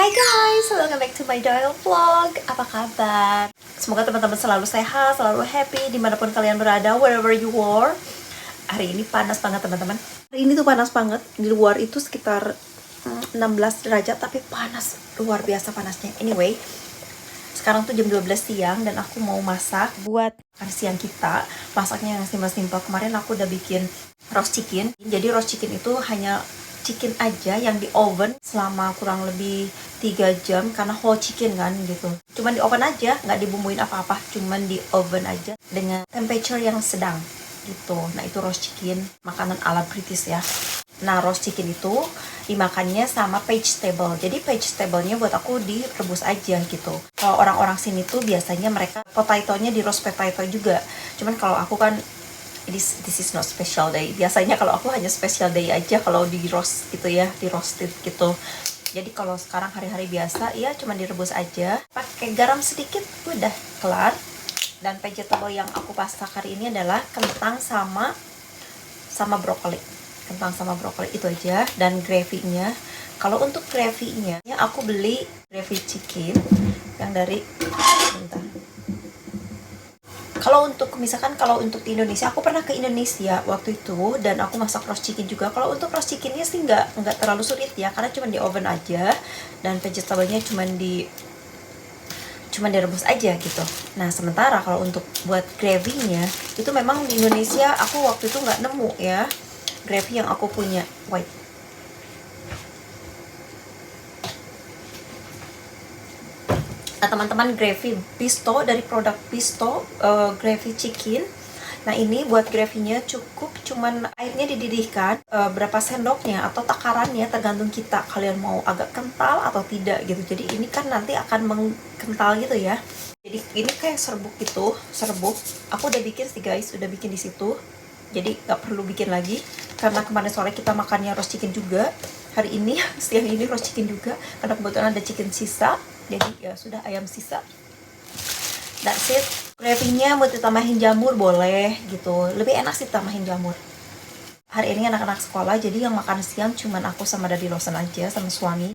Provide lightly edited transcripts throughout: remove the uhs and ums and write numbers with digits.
Hai guys, welcome back to my Doyle Vlog. Apa kabar? Semoga teman-teman selalu sehat, selalu happy dimanapun kalian berada, wherever you are. Hari ini panas banget teman-teman. Hari ini tuh panas banget. Di luar itu sekitar 16 derajat, tapi panas, luar biasa panasnya. Anyway, sekarang tuh jam 12 siang dan aku mau masak buat makan siang kita. Masaknya yang simpel-simpel. Kemarin aku udah bikin roast chicken. Jadi roast chicken itu hanya chicken aja yang di oven selama kurang lebih 3 jam karena whole chicken kan gitu. Cuman di oven aja, nggak dibumbuin apa-apa, cuman di oven aja dengan temperature yang sedang gitu. Nah itu roast chicken, makanan ala British ya. Nah roast chicken itu dimakannya sama vegetable. Jadi vegetable-nya buat aku direbus aja gitu. Kalau orang-orang sini tuh biasanya mereka potato-nya di roast potato juga. Cuman kalau aku kan this is not special day. Biasanya kalau aku hanya special day aja kalau di roast gitu ya, di roasted gitu. Jadi kalau sekarang hari-hari biasa ya cuma direbus aja, pakai garam sedikit udah kelar. Dan vegetable yang aku masak hari ini adalah kentang sama brokoli. Kentang sama brokoli itu aja. Dan gravy-nya, kalau untuk gravy-nya aku beli gravy chicken yang dari bentar. Kalau untuk misalkan kalau untuk di Indonesia, aku pernah ke Indonesia waktu itu dan aku masak roast chicken juga. Kalau untuk roast chickennya sih nggak terlalu sulit ya, karena cuma di oven aja dan vegetable-nya cuma direbus aja gitu. Nah sementara kalau untuk buat gravy-nya itu memang di Indonesia aku waktu itu nggak nemu ya gravy yang aku punya. Wait. Nah teman-teman, gravy Bisto dari produk Bisto gravy chicken. Nah ini buat gravy-nya cukup cuman airnya dididihkan berapa sendoknya atau takarannya tergantung kita, kalian mau agak kental atau tidak gitu. Jadi ini kan nanti akan mengkental gitu ya. Jadi ini kayak serbuk gitu, serbuk. Aku udah bikin sih guys, udah bikin di situ. Jadi nggak perlu bikin lagi karena kemarin sore kita makannya roast chicken juga. Hari ini siang ini roast chicken juga karena kebetulan ada chicken sisa. Jadi ya sudah, ayam sisa. That's it. Gravy-nya mau ditambahin jamur boleh gitu. Lebih enak sih tambahin jamur. Hari ini anak-anak sekolah, jadi yang makan siang cuman aku sama Daddy Lawson aja sama suami.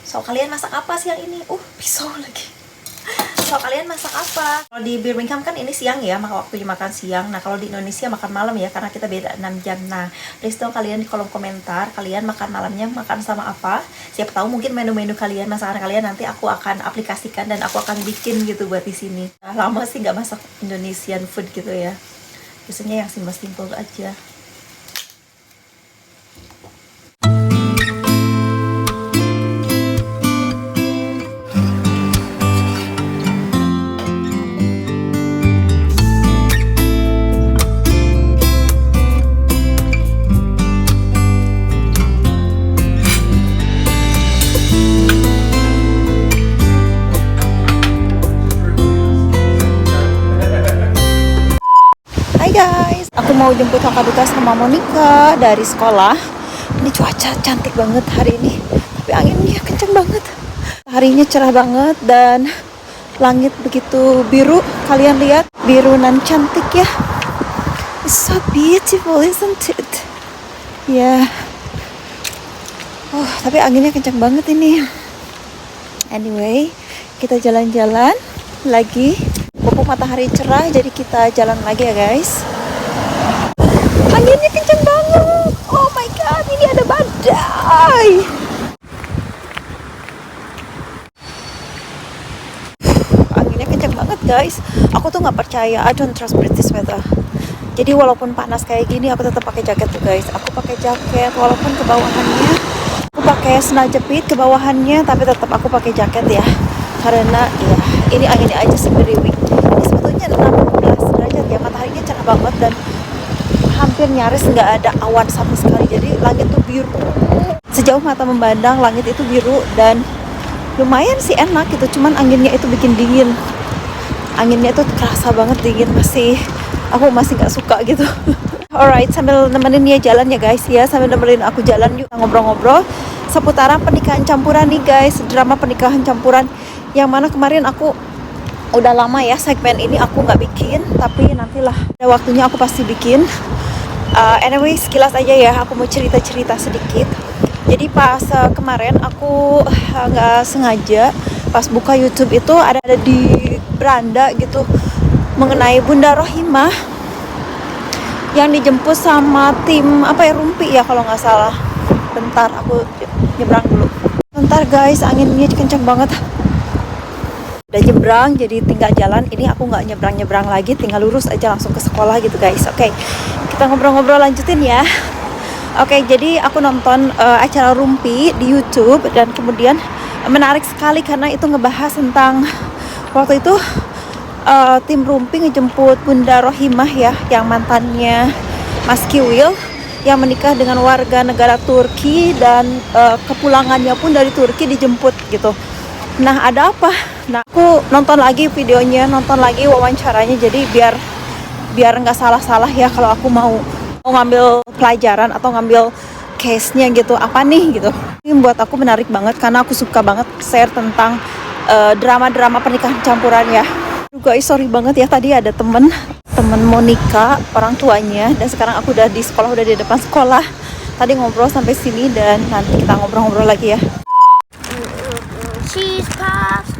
So kalian masak apa siang ini? Pisau lagi. So kalian masak apa? Kalau di Birmingham kan ini siang ya, maka waktunya makan siang. Nah kalau di Indonesia makan malam ya, karena kita beda 6 jam. Nah please dong kalian di kolom komentar, kalian makan malamnya makan sama apa? Siapa tahu mungkin menu-menu kalian, masakan kalian nanti aku akan aplikasikan dan aku akan bikin gitu buat di sini. Nah, lama sih nggak masak Indonesian food gitu ya. Biasanya yang simple-simple aja. Aku mau jemput kakak Duta sama Monica dari sekolah. Ini cuaca cantik banget hari ini, tapi anginnya kenceng banget. Harinya cerah banget dan langit begitu biru. Kalian lihat, biru nan cantik ya. It's so beautiful, isn't it? Ya. Tapi anginnya kenceng banget ini. Anyway, kita jalan-jalan lagi. Pupuk matahari cerah, jadi kita jalan lagi ya guys. Anginnya kenceng banget. Oh my god, ini ada badai. Anginnya kenceng banget guys. Aku tuh nggak percaya, I don't trust British weather. Jadi walaupun panas kayak gini, aku tetap pakai jaket tuh guys. Aku pakai jaket walaupun ke bawahannya aku pakai sandal jepit ke bawahannya, tapi tetap aku pakai jaket ya. Karena ya ini anginnya aja sih beriwik. Ini sebetulnya 16 derajat ya, mataharinya cerah banget dan hampir nyaris nggak ada awan sama sekali, jadi langit tuh biru. Sejauh mata memandang langit itu biru dan lumayan sih enak gitu, cuman anginnya itu bikin dingin. Anginnya itu kerasa banget dingin, aku masih nggak suka gitu. Alright, sambil nemenin dia jalan ya guys ya, sambil nemenin aku jalan yuk ngobrol-ngobrol seputaran pernikahan campuran nih guys, drama pernikahan campuran yang mana kemarin aku udah lama ya segmen ini aku nggak bikin, tapi nantilah ada waktunya aku pasti bikin. Anyway, sekilas aja ya, aku mau cerita-cerita sedikit. Jadi pas kemarin aku nggak sengaja pas buka YouTube itu ada di beranda gitu mengenai Bunda Rohimah yang dijemput sama tim Rumpi ya kalau nggak salah. Bentar aku nyebrang dulu. Bentar guys, anginnya kencang banget. Udah nyebrang jadi tinggal jalan. Ini aku nggak nyebrang lagi, tinggal lurus aja langsung ke sekolah gitu guys. Oke, kita ngobrol-ngobrol lanjutin ya. Oke, jadi aku nonton acara Rumpi di YouTube dan kemudian menarik sekali karena itu ngebahas tentang waktu itu tim Rumpi ngejemput Bunda Rohimah ya, yang mantannya Mas Kiwil yang menikah dengan warga negara Turki dan kepulangannya pun dari Turki dijemput gitu. Nah, ada apa? Nah, aku nonton lagi videonya, nonton lagi wawancaranya, jadi biar nggak salah-salah ya kalau aku mau ngambil pelajaran atau ngambil case-nya gitu, apa nih gitu. Ini buat aku menarik banget karena aku suka banget share tentang drama-drama pernikahan campuran ya. Guys, sorry banget ya, tadi ada temen Monica, orang tuanya, dan sekarang aku udah di sekolah, udah di depan sekolah. Tadi ngobrol sampai sini dan nanti kita ngobrol-ngobrol lagi ya. Cheese puffs.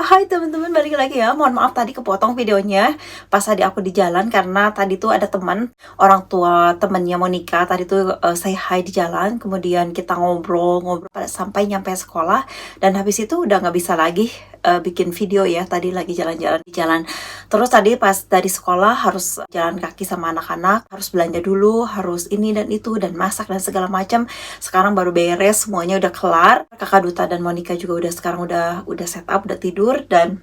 Hai teman-teman, balik lagi ya. Mohon maaf tadi kepotong videonya pas tadi aku di jalan karena tadi tuh ada teman orang tua temennya Monica tadi tuh say hi di jalan, kemudian kita ngobrol-ngobrol sampai nyampe sekolah dan habis itu udah nggak bisa lagi bikin video ya. Tadi lagi jalan-jalan di jalan. Terus tadi pas dari sekolah harus jalan kaki sama anak-anak, harus belanja dulu, harus ini dan itu dan masak dan segala macam. Sekarang baru beres, semuanya udah kelar. Kakak Duta dan Monica juga sekarang udah set up, udah tidur dan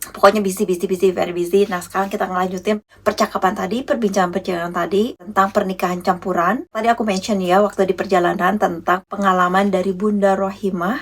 pokoknya busy, very busy. Nah, sekarang kita ngelanjutin percakapan tadi, perbincangan tadi tentang pernikahan campuran. Tadi aku mention ya waktu di perjalanan tentang pengalaman dari Bunda Rohimah,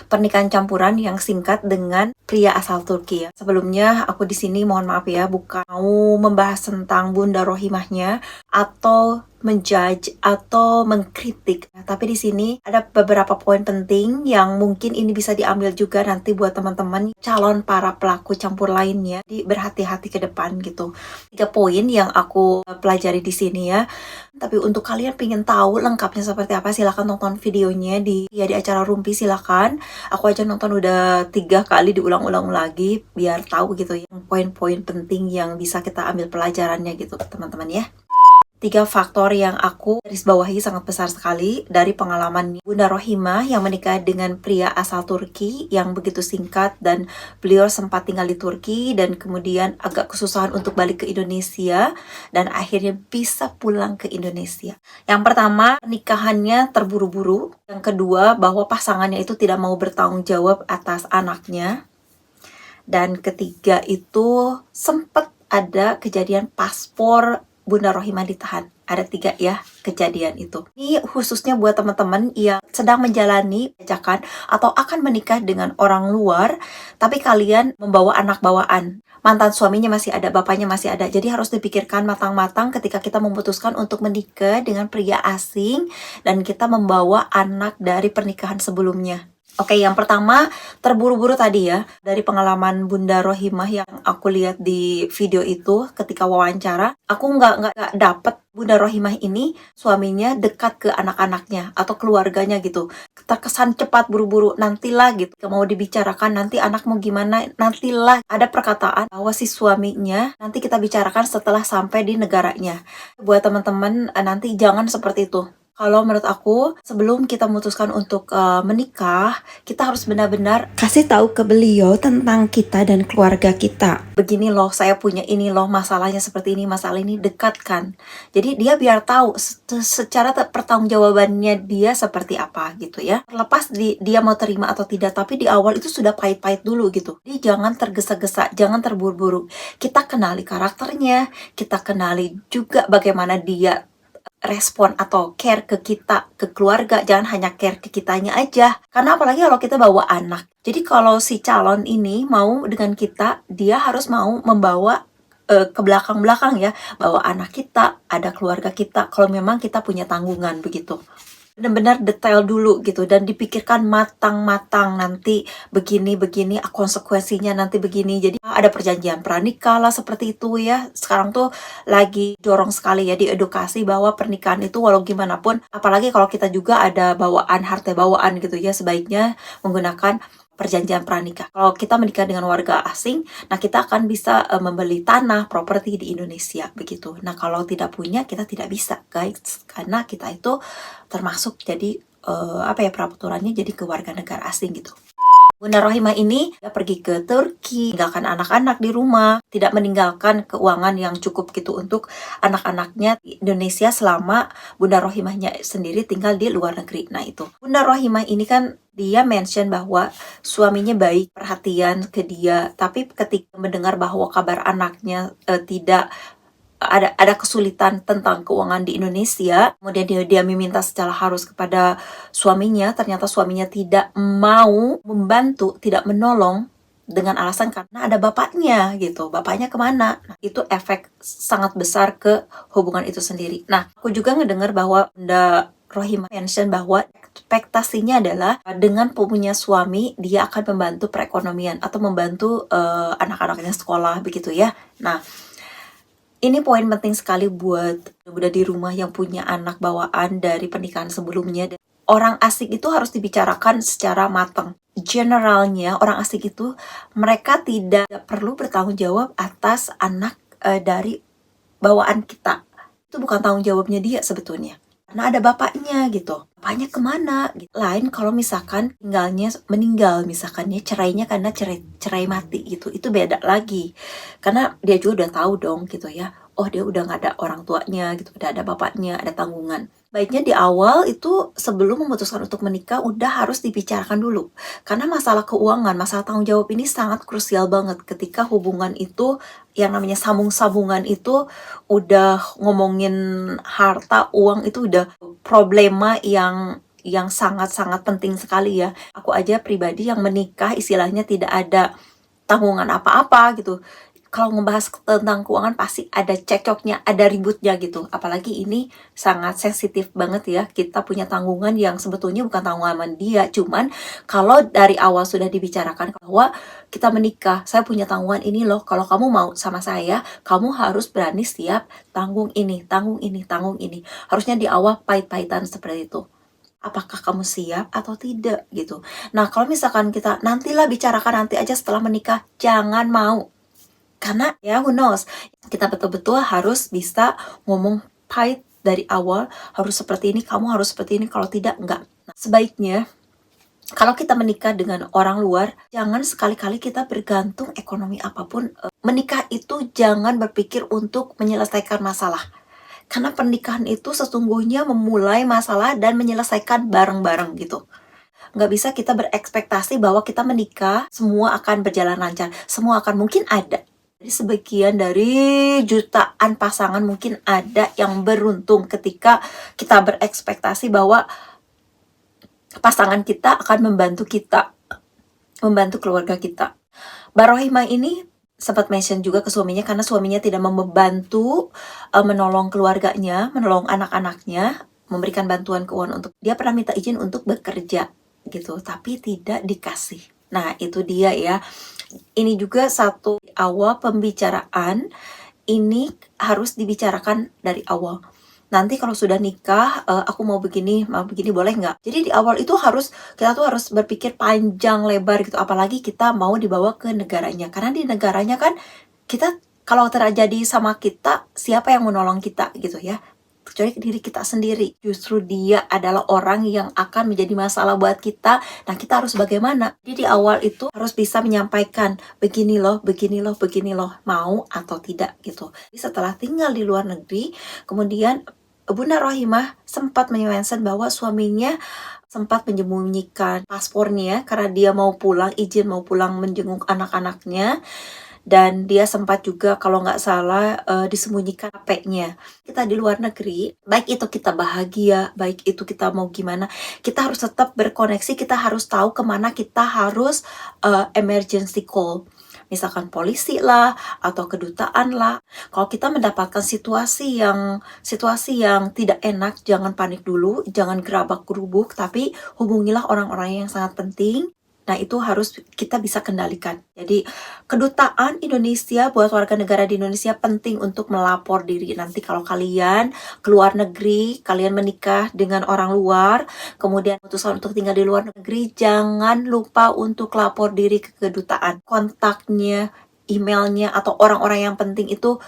pernikahan campuran yang singkat dengan pria asal Turki ya. Sebelumnya aku di sini mohon maaf ya, bukan mau membahas tentang Bunda Rohimahnya atau menjudge atau mengkritik. Nah, tapi di sini ada beberapa poin penting yang mungkin ini bisa diambil juga nanti buat teman-teman calon para pelaku campur lainnya, di berhati-hati ke depan gitu. 3 poin yang aku pelajari di sini ya. Tapi untuk kalian pengen tahu lengkapnya seperti apa, silahkan nonton videonya di acara Rumpi, silahkan. Aku aja nonton udah 3 kali, diulang-ulang lagi biar tahu gitu ya poin-poin penting yang bisa kita ambil pelajarannya gitu teman-teman ya. 3 faktor yang aku garis bawahi sangat besar sekali dari pengalaman Bunda Rohimah yang menikah dengan pria asal Turki yang begitu singkat, dan beliau sempat tinggal di Turki dan kemudian agak kesusahan untuk balik ke Indonesia dan akhirnya bisa pulang ke Indonesia. Yang pertama, pernikahannya terburu-buru. Yang kedua, bahwa pasangannya itu tidak mau bertanggung jawab atas anaknya. Dan ketiga itu sempat ada kejadian paspor Bunda Rohimah ditahan. Ada 3 ya kejadian itu. Ini khususnya buat teman-teman yang sedang menjalani ajakan atau akan menikah dengan orang luar, tapi kalian membawa anak bawaan. Mantan suaminya masih ada, bapaknya masih ada. Jadi harus dipikirkan matang-matang ketika kita memutuskan untuk menikah dengan pria asing dan kita membawa anak dari pernikahan sebelumnya. Oke, yang pertama terburu-buru tadi ya, dari pengalaman Bunda Rohimah yang aku lihat di video itu ketika wawancara, aku nggak dapet Bunda Rohimah ini suaminya dekat ke anak-anaknya atau keluarganya gitu. Terkesan cepat, buru-buru, nantilah gitu. Mau dibicarakan nanti anak mau gimana, nantilah. Ada perkataan bahwa si suaminya nanti kita bicarakan setelah sampai di negaranya. Buat teman-teman nanti jangan seperti itu. Kalau menurut aku, sebelum kita memutuskan untuk menikah, kita harus benar-benar kasih tahu ke beliau tentang kita dan keluarga kita. Begini loh, saya punya ini loh, masalahnya seperti ini, masalah ini, dekatkan. Jadi dia biar tahu secara pertanggungjawabannya dia seperti apa gitu ya. Terlepas dia mau terima atau tidak, tapi di awal itu sudah pahit-pahit dulu gitu. Jadi jangan tergesa-gesa, jangan terburu-buru. Kita kenali karakternya, kita kenali juga bagaimana dia respon atau care ke kita, ke keluarga. Jangan hanya care ke kitanya aja, karena apalagi kalau kita bawa anak. Jadi kalau si calon ini mau dengan kita, dia harus mau membawa ke belakang-belakang ya, bawa anak kita, ada keluarga kita, kalau memang kita punya tanggungan begitu. benar-benar detail dulu gitu dan dipikirkan matang-matang, nanti begini konsekuensinya nanti begini. Jadi ada perjanjian pranikah lah seperti itu ya. Sekarang tuh lagi dorong sekali ya di edukasi bahwa pernikahan itu walau gimana pun, apalagi kalau kita juga ada bawaan harta bawaan gitu ya, sebaiknya menggunakan perjanjian pranikah. Kalau kita menikah dengan warga asing, nah kita akan bisa membeli tanah, properti di Indonesia begitu. Nah kalau tidak punya, kita tidak bisa guys, karena kita itu termasuk jadi peraturannya jadi ke warga negara asing gitu. Bunda Rohimah ini pergi ke Turki, meninggalkan anak-anak di rumah, tidak meninggalkan keuangan yang cukup gitu untuk anak-anaknya di Indonesia selama Bunda Rohimahnya sendiri tinggal di luar negeri. Nah itu, Bunda Rohimah ini kan dia mention bahwa suaminya baik, perhatian ke dia, tapi ketika mendengar bahwa kabar anaknya tidak ada kesulitan tentang keuangan di Indonesia, kemudian dia meminta secara harus kepada suaminya, ternyata suaminya tidak mau membantu, tidak menolong dengan alasan karena ada bapaknya gitu. Bapaknya kemana? Nah, itu efek sangat besar ke hubungan itu sendiri. Nah, aku juga ngedengar bahwa Bunda Rohimah mention bahwa ekspektasinya adalah dengan punya suami, dia akan membantu perekonomian atau membantu anak-anaknya sekolah begitu ya. Nah, ini poin penting sekali buat budak di rumah yang punya anak bawaan dari pernikahan sebelumnya. Orang asing itu harus dibicarakan secara matang. Generalnya orang asing itu mereka tidak perlu bertanggung jawab atas anak dari bawaan kita. Itu bukan tanggung jawabnya dia sebetulnya. Karena ada bapaknya gitu. Bapaknya kemana? Gitu. Lain kalau misalkan tinggalnya meninggal, misalkan ya cerainya karena cerai mati gitu. Itu beda lagi. Karena dia juga udah tahu dong gitu ya. Oh dia udah gak ada orang tuanya gitu. Udah ada bapaknya, ada tanggungan. Baiknya di awal itu sebelum memutuskan untuk menikah udah harus dibicarakan dulu. Karena masalah keuangan, masalah tanggung jawab ini sangat krusial banget ketika hubungan itu yang namanya sambung-sambungan itu udah ngomongin harta, uang itu udah problema yang sangat-sangat penting sekali ya. Aku aja pribadi yang menikah istilahnya tidak ada tanggungan apa-apa gitu. Kalau ngebahas tentang keuangan pasti ada cekcoknya, ada ributnya gitu. Apalagi ini sangat sensitif banget ya. Kita punya tanggungan yang sebetulnya bukan tanggungan dia. Cuman kalau dari awal sudah dibicarakan bahwa kita menikah, saya punya tanggungan ini loh. Kalau kamu mau sama saya, kamu harus berani siap tanggung ini, tanggung ini, tanggung ini. Harusnya di awal pahit-pahitan seperti itu. Apakah kamu siap atau tidak gitu. Nah kalau misalkan kita nantilah bicarakan nanti aja setelah menikah, jangan mau. Karena ya who knows, kita betul-betul harus bisa ngomong pahit dari awal, harus seperti ini, kamu harus seperti ini, kalau tidak, enggak. Nah, sebaiknya, kalau kita menikah dengan orang luar, jangan sekali-kali kita bergantung ekonomi apapun. Menikah itu jangan berpikir untuk menyelesaikan masalah. Karena pernikahan itu sesungguhnya memulai masalah dan menyelesaikan bareng-bareng gitu. Nggak bisa kita berekspektasi bahwa kita menikah, semua akan berjalan lancar. Semua akan mungkin ada. Jadi sebagian dari jutaan pasangan mungkin ada yang beruntung ketika kita berekspektasi bahwa pasangan kita akan membantu kita, membantu keluarga kita. Mbak Rohimah ini sempat mention juga ke suaminya karena suaminya tidak membantu menolong keluarganya, menolong anak-anaknya, memberikan bantuan keuangan untuk dia pernah minta izin untuk bekerja gitu, tapi tidak dikasih. Nah itu dia ya. Ini juga satu awal pembicaraan, ini harus dibicarakan dari awal. Nanti kalau sudah nikah, aku mau begini boleh nggak? Jadi di awal itu kita tuh harus berpikir panjang lebar gitu. Apalagi kita mau dibawa ke negaranya. Karena di negaranya kan kita kalau terjadi sama kita, siapa yang menolong kita gitu ya? Kecuali diri kita sendiri. Justru dia adalah orang yang akan menjadi masalah buat kita. Nah kita harus bagaimana? Jadi di awal itu harus bisa menyampaikan begini loh, mau atau tidak gitu. Jadi setelah tinggal di luar negeri, kemudian Bunda Rohimah sempat mention bahwa suaminya sempat menyembunyikan paspornya karena dia mau pulang, izin mau pulang menjenguk anak-anaknya. Dan dia sempat juga kalau nggak salah disembunyikan HP-nya. Kita di luar negeri, baik itu kita bahagia, baik itu kita mau gimana, kita harus tetap berkoneksi, kita harus tahu kemana kita harus emergency call. misalkan polisi lah atau kedutaan lah. Kalau kita mendapatkan situasi yang tidak enak, jangan panik dulu, jangan gerabak gerubuk, tapi hubungilah orang-orang yang sangat penting. Nah, itu harus kita bisa kendalikan. Jadi, kedutaan Indonesia buat warga negara di Indonesia penting untuk melapor diri. Nanti kalau kalian keluar negeri, kalian menikah dengan orang luar, kemudian memutuskan untuk tinggal di luar negeri, jangan lupa untuk lapor diri ke kedutaan. Kontaknya, emailnya, atau orang-orang yang penting itu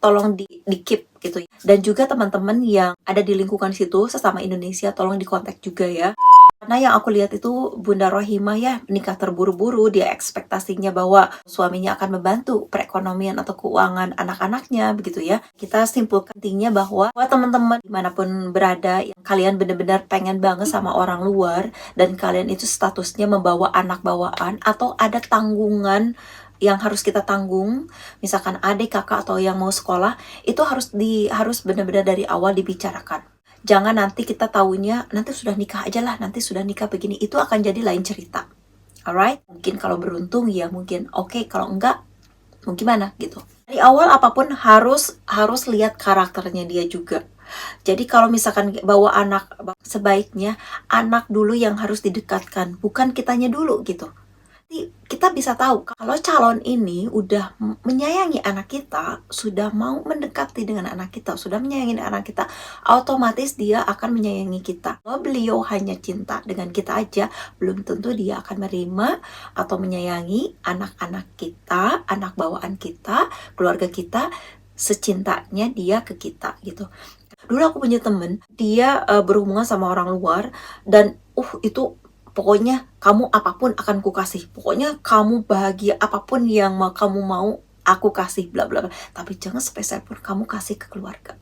tolong di-keep gitu ya. Dan juga teman-teman yang ada di lingkungan situ, sesama Indonesia, tolong dikontak juga ya. Karena yang aku lihat itu Bunda Rohimah ya nikah terburu-buru, dia ekspektasinya bahwa suaminya akan membantu perekonomian atau keuangan anak-anaknya begitu ya. Kita simpulkan intinya bahwa buat teman-teman dimanapun berada yang kalian benar-benar pengen banget sama orang luar dan kalian itu statusnya membawa anak bawaan atau ada tanggungan yang harus kita tanggung, misalkan adik, kakak atau yang mau sekolah, itu harus benar-benar dari awal dibicarakan. Jangan nanti kita tahunya nanti sudah nikah aja lah, nanti sudah nikah begini, itu akan jadi lain cerita. Alright? Mungkin kalau beruntung ya mungkin oke, kalau enggak mau gimana gitu. Dari awal apapun harus lihat karakternya dia juga. Jadi kalau misalkan bawa anak, sebaiknya anak dulu yang harus didekatkan, bukan kitanya dulu gitu. Kita bisa tahu kalau calon ini udah menyayangi anak kita, sudah mau mendekati dengan anak kita, sudah menyayangi anak kita, otomatis dia akan menyayangi kita. Kalau beliau hanya cinta dengan kita aja, belum tentu dia akan menerima atau menyayangi anak-anak kita, anak bawaan kita, keluarga kita, secintanya dia ke kita gitu. Dulu aku punya temen, dia berhubungan sama orang luar dan itu pokoknya kamu apapun akan ku kasih. Pokoknya kamu bahagia apapun yang kamu mau aku kasih bla bla bla. Tapi jangan spesial pun kamu kasih ke keluarga.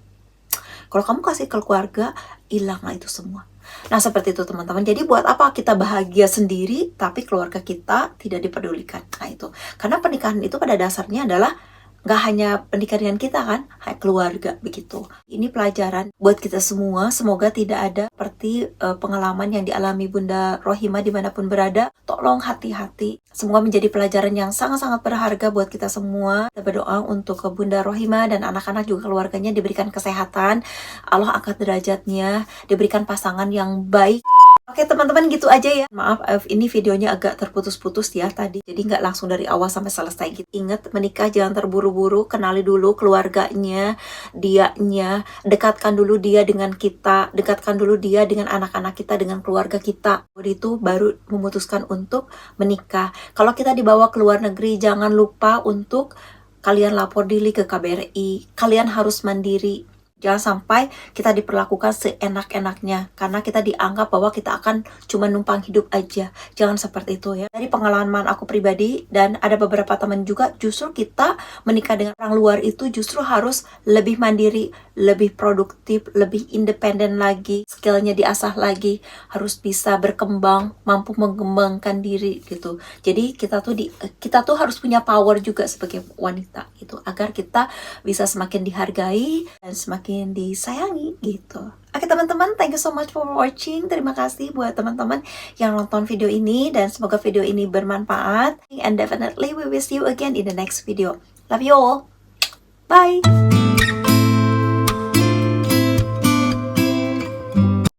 Kalau kamu kasih ke keluarga, hilanglah itu semua. Nah, seperti itu teman-teman. Jadi buat apa kita bahagia sendiri tapi keluarga kita tidak dipedulikan? Nah, itu. Karena pernikahan itu pada dasarnya adalah nggak hanya pernikahan kita kan, keluarga begitu. Ini pelajaran buat kita semua. Semoga tidak ada seperti pengalaman yang dialami Bunda Rohimah dimanapun berada. Tolong hati-hati. Semoga menjadi pelajaran yang sangat-sangat berharga buat kita semua. Kita berdoa untuk Bunda Rohimah dan anak-anak juga keluarganya diberikan kesehatan. Allah angkat derajatnya, diberikan pasangan yang baik. Oke teman-teman, gitu aja ya. Maaf ini videonya agak terputus-putus ya tadi. Jadi nggak langsung dari awal sampai selesai gitu. Ingat, menikah jangan terburu-buru. Kenali dulu keluarganya, dianya. Dekatkan dulu dia dengan kita. Dekatkan dulu dia dengan anak-anak kita, dengan keluarga kita. Itu baru memutuskan untuk menikah. Kalau kita dibawa ke luar negeri, jangan lupa untuk kalian lapor diri ke KBRI. Kalian harus mandiri. Jangan sampai kita diperlakukan seenak-enaknya karena kita dianggap bahwa kita akan cuma numpang hidup aja. Jangan seperti itu ya. Dari pengalaman aku pribadi dan ada beberapa teman juga, justru kita menikah dengan orang luar itu justru harus lebih mandiri, lebih produktif, lebih independen lagi, skillnya diasah lagi, harus bisa berkembang, mampu mengembangkan diri gitu. Jadi kita tuh harus punya power juga sebagai wanita gitu, agar kita bisa semakin dihargai dan semakin disayangi gitu. Oke teman-teman, thank you so much for watching. Terima kasih buat teman-teman yang nonton video ini dan semoga video ini bermanfaat. And definitely we will see you again in the next video. Love you all. Bye.